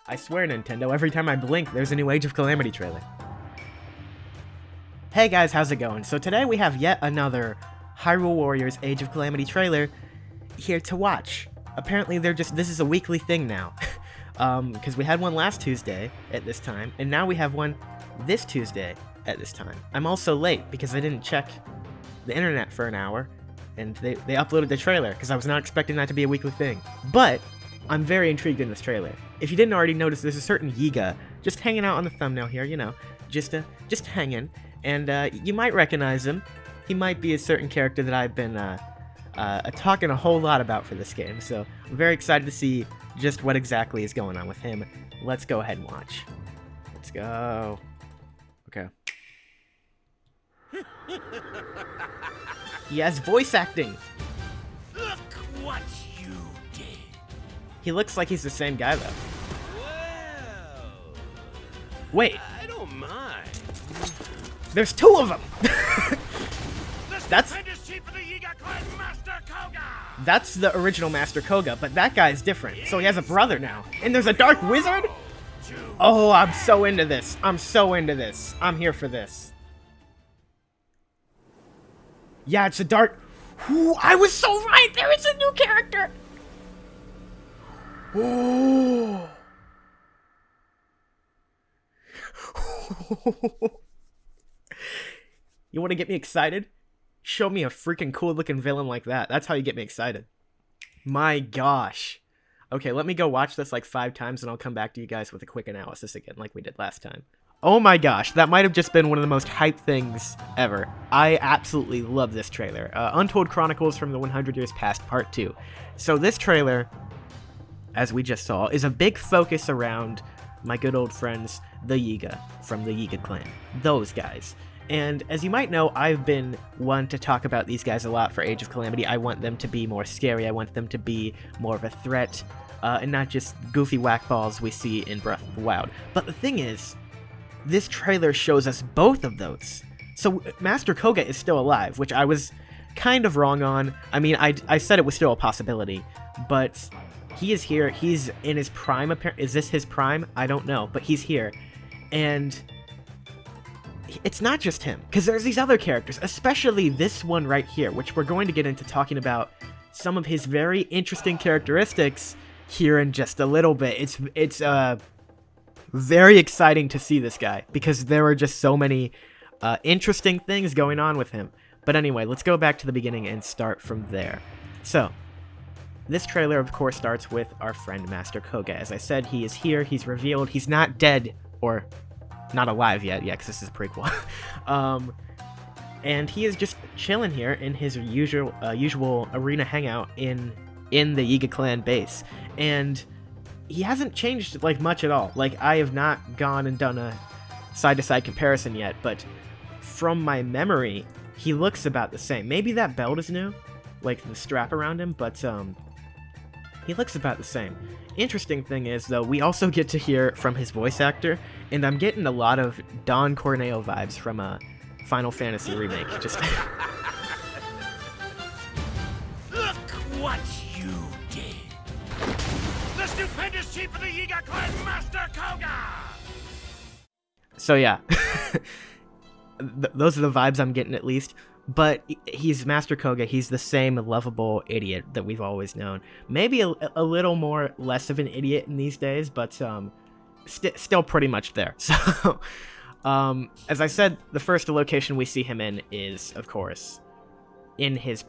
I swear, Nintendo, every time I blink, there's a new Age of Calamity trailer. Hey guys, how's it going? So today we have yet another Hyrule Warriors Age of Calamity trailer here to watch. Apparently this is a weekly thing now. Because we had one last Tuesday at this time, and now we have one this Tuesday at this time. I'm also late because I didn't check the internet for an hour, and they uploaded the trailer, because I was not expecting that to be a weekly thing. But I'm very intrigued in this trailer. If you didn't already notice, there's a certain Yiga just hanging out on the thumbnail here, you know, just hanging, and you might recognize him. He might be a certain character that I've been talking a whole lot about for this game, so I'm very excited to see just what exactly is going on with him. Let's go ahead and watch. Let's go. Okay. He has voice acting. Look what you did. He looks like he's the same guy, though. Well, Wait, I don't mind. there's two of them! That's Chief of the Yiga clan, Master Kohga. That's the original Master Kohga, but that guy's different. So he has a brother now. And there's a dark wizard? Oh, I'm so into this. I'm so into this. I'm here for this. Yeah, it's a dark... Ooh, I was so right! There is a new character! Oh. You want to get me excited? Show me a freaking cool looking villain like that. That's how you get me excited. My gosh. Okay, let me go watch this like 5 times and I'll come back to you guys with a quick analysis again like we did last time. Oh my gosh, that might have just been one of the most hyped things ever. I absolutely love this trailer. Untold Chronicles from the 100 Years Past Part 2. So this trailer, as we just saw, is a big focus around my good old friends, the Yiga, from the Yiga clan. Those guys. And as you might know, I've been one to talk about these guys a lot for Age of Calamity. I want them to be more scary. I want them to be more of a threat, and not just goofy whackballs we see in Breath of the Wild. But the thing is, this trailer shows us both of those. So Master Kohga is still alive, which I was kind of wrong on. I mean, I said it was still a possibility, but he is here. He's in his prime. Is this his prime? I don't know, but he's here. And it's not just him, because there's these other characters, especially this one right here, which we're going to get into talking about some of his very interesting characteristics here in just a little bit. It's very exciting to see this guy, because there are just so many interesting things going on with him. But anyway, let's go back to the beginning and start from there. So, this trailer, of course, starts with our friend Master Kohga. As I said, he is here, he's revealed, he's not dead, or not alive yet, yeah, because this is a prequel. And he is just chilling here in his usual arena hangout in the Yiga clan base. And he hasn't changed, like, much at all. Like, I have not gone and done a side-to-side comparison yet, but from my memory, he looks about the same. Maybe that belt is new, like the strap around him, but he looks about the same. Interesting thing is, though, we also get to hear from his voice actor, and I'm getting a lot of Don Corneo vibes from a Final Fantasy remake. Just Look what you did. The stupendous chief of the Yiga clan, Master Kohga. so yeah, those are the vibes I'm getting at least. But he's Master Kohga. He's the same lovable idiot that we've always known. Maybe a little more less of an idiot in these days, but still pretty much there. So, as I said, the first location we see him in is, of course, in his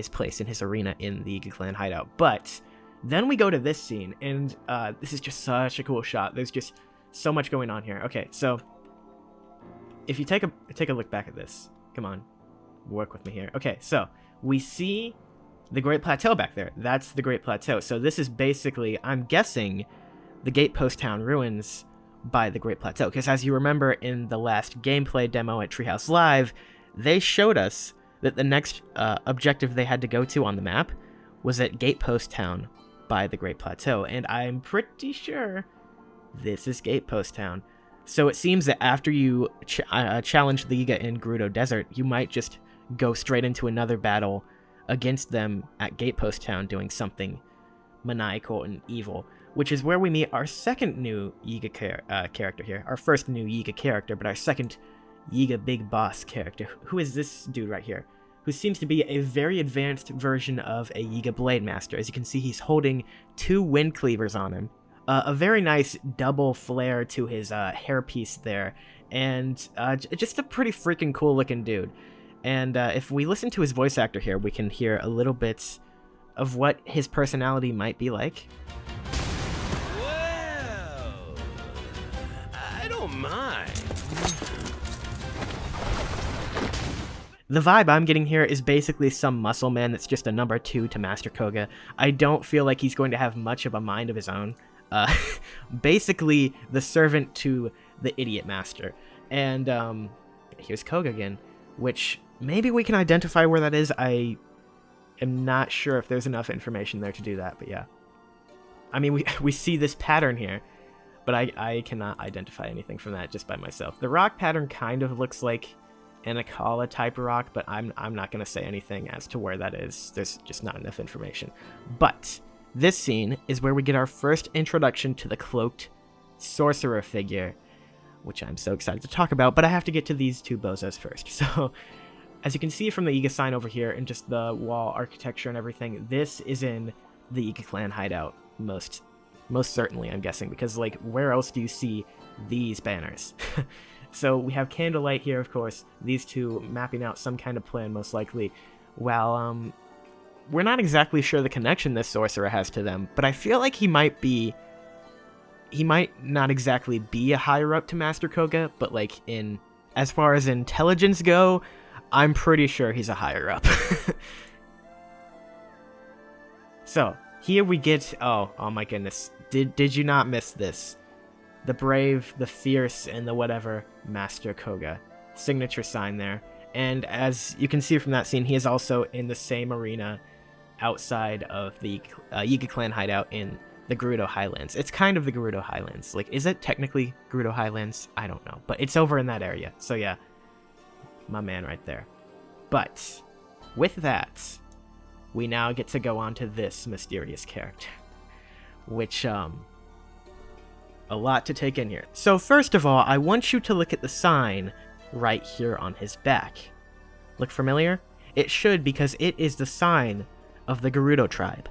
place, in his arena, in the Yiga clan hideout. But then we go to this scene, and this is just such a cool shot. There's just so much going on here. Okay, so if you take a look back at this, come on. Work with me here. Okay, so we see the Great Plateau back there. That's the Great Plateau. So this is basically, I'm guessing, the Gatepost Town ruins by the Great Plateau. Because as you remember in the last gameplay demo at Treehouse Live, they showed us that the next objective they had to go to on the map was at Gatepost Town by the Great Plateau. And I'm pretty sure this is Gatepost Town. So it seems that after you challenge the Yiga in Gerudo Desert, you might just go straight into another battle against them at Gatepost Town doing something maniacal and evil. which is where we meet our second new Yiga character here. Our first new Yiga character, but our second Yiga Big Boss character. Who is this dude right here? Who seems to be a very advanced version of a Yiga Blade Master. As you can see, he's holding 2 wind cleavers on him. A very nice double flare to his hairpiece there. And just a pretty freaking cool looking dude. And if we listen to his voice actor here, we can hear a little bit of what his personality might be like. Well, I don't mind. The vibe I'm getting here is basically some muscle man that's just a number 2 to Master Kohga. I don't feel like he's going to have much of a mind of his own. Basically the servant to the idiot master. And here's Koga again, which maybe we can identify where that is. I am not sure if there's enough information there to do that, but yeah. I mean, we see this pattern here, but I cannot identify anything from that just by myself. The rock pattern kind of looks like an Akala type rock, but I'm not going to say anything as to where that is. There's just not enough information. But this scene is where we get our first introduction to the cloaked sorcerer figure, which I'm so excited to talk about, but I have to get to these 2 bozos first. So, as you can see from the Yiga sign over here and just the wall architecture and everything, this is in the Yiga clan hideout, most certainly, I'm guessing, because, like, where else do you see these banners? So we have Candlelight here, of course, these 2 mapping out some kind of plan, most likely, while, we're not exactly sure the connection this sorcerer has to them, but I feel like he might not exactly be a higher up to Master Kohga, but like as far as intelligence go, I'm pretty sure he's a higher up. So here we get, oh my goodness, did you not miss this? The brave, the fierce, and the whatever Master Kohga signature sign there. And as you can see from that scene, he is also in the same arena outside of the Yiga clan hideout in the Gerudo Highlands. It's kind of the Gerudo Highlands. Like, is it technically Gerudo Highlands? I don't know. But it's over in that area. So yeah, my man right there. But with that, we now get to go on to this mysterious character. Which, a lot to take in here. So first of all, I want you to look at the sign right here on his back. Look familiar? It should, because it is the sign of the Gerudo tribe.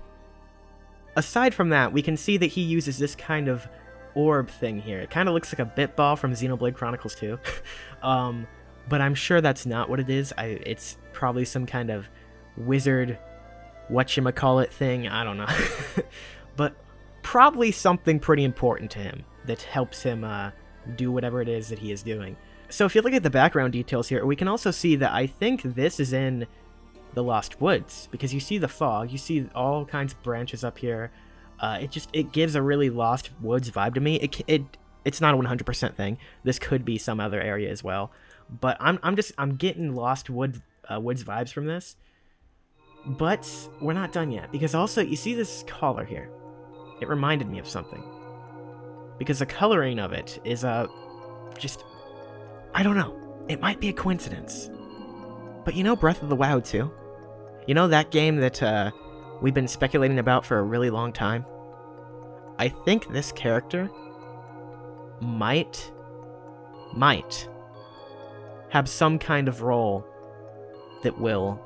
Aside from that, we can see that he uses this kind of orb thing here. It kind of looks like a bit ball from Xenoblade Chronicles 2. But I'm sure that's not what it is. It's probably some kind of wizard whatchamacallit thing. I don't know. But probably something pretty important to him that helps him do whatever it is that he is doing. So if you look at the background details here, we can also see that I think this is in the Lost Woods, because you see the fog, you see all kinds of branches up here. It gives a really Lost Woods vibe to me. It's not a 100% thing. This could be some other area as well, but I'm getting Lost Woods vibes from this. But we're not done yet, because also you see this collar here. It reminded me of something, because the coloring of it is just, I don't know, it might be a coincidence. But you know Breath of the Wild 2? You know that game that we've been speculating about for a really long time? I think this character might have some kind of role that will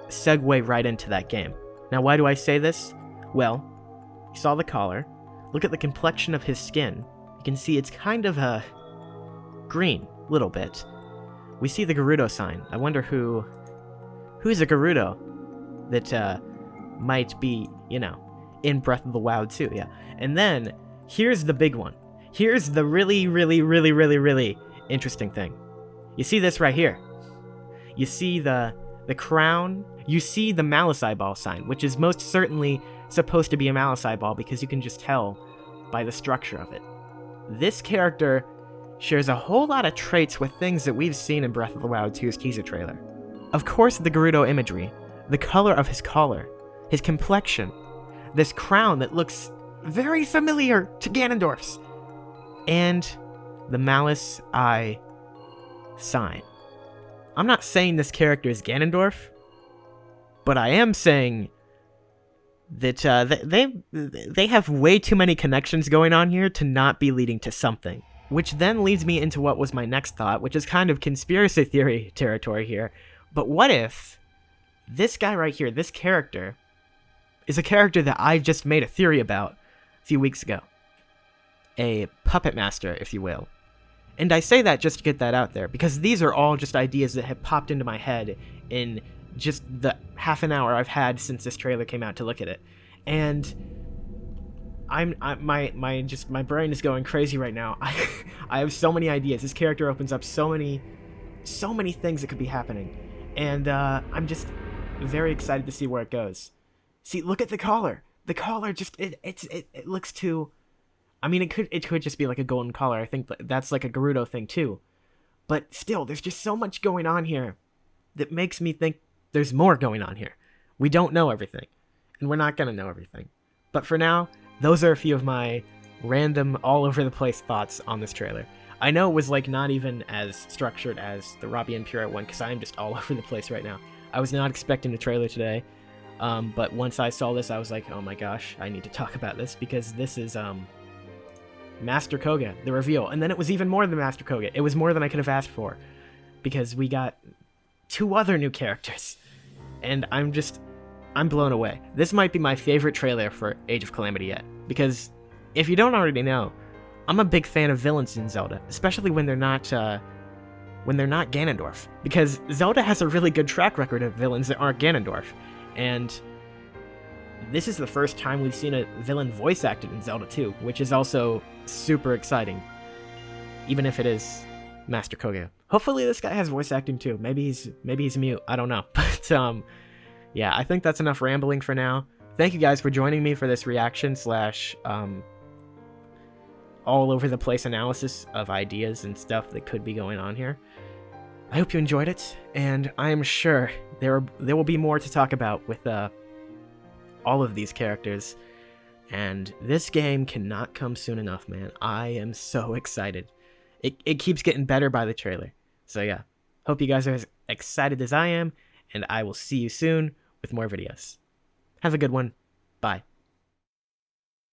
segue right into that game. Now, why do I say this? Well, you saw the collar. Look at the complexion of his skin. You can see it's kind of green, little bit. We see the Gerudo sign. I wonder who's a Gerudo that might be, in Breath of the Wild 2, yeah. And then, here's the big one. Here's the really, really, really, really, really interesting thing. You see this right here. You see the crown. You see the Malice Eyeball sign, which is most certainly supposed to be a Malice Eyeball because you can just tell by the structure of it. This character shares a whole lot of traits with things that we've seen in Breath of the Wild 2's teaser trailer. Of course, the Gerudo imagery, the color of his collar, his complexion, this crown that looks very familiar to Ganondorf's, and the Malice Eye sign. I'm not saying this character is Ganondorf, but I am saying that they have way too many connections going on here to not be leading to something. Which then leads me into what was my next thought, which is kind of conspiracy theory territory here. But what if this guy right here, this character, is a character that I just made a theory about a few weeks ago? A puppet master, if you will. And I say that just to get that out there, because these are all just ideas that have popped into my head in just the half an hour I've had since this trailer came out to look at it. And my brain is going crazy right now. I have so many ideas. This character opens up so many things that could be happening, and I'm just very excited to see where it goes. See, look at the collar. The collar just it looks too. I mean, it could just be like a golden collar. I think that's like a Gerudo thing too, but still, there's just so much going on here that makes me think there's more going on here. We don't know everything, and we're not gonna know everything. But for now, those are a few of my random, all-over-the-place thoughts on this trailer. I know it was, like, not even as structured as the Robbie and Pierrot one, because I'm just all over the place right now. I was not expecting a trailer today, but once I saw this, I was like, oh my gosh, I need to talk about this, because this is, Master Kohga, the reveal. And then it was even more than Master Kohga. It was more than I could have asked for, because we got 2 other new characters, and I'm blown away. This might be my favorite trailer for Age of Calamity yet, because if you don't already know, I'm a big fan of villains in Zelda, especially when they're not Ganondorf, because Zelda has a really good track record of villains that aren't Ganondorf, and this is the first time we've seen a villain voice acted in Zelda 2, which is also super exciting, even if it is Master Kohga. Hopefully this guy has voice acting too. Maybe he's mute. I don't know, but yeah, I think that's enough rambling for now. Thank you guys for joining me for this reaction / all over the place analysis of ideas and stuff that could be going on here. I hope you enjoyed it, and I am sure there will be more to talk about with all of these characters. And this game cannot come soon enough, man. I am so excited. It keeps getting better by the trailer. So yeah, hope you guys are as excited as I am, and I will see you soon with more videos. Have a good one. Bye.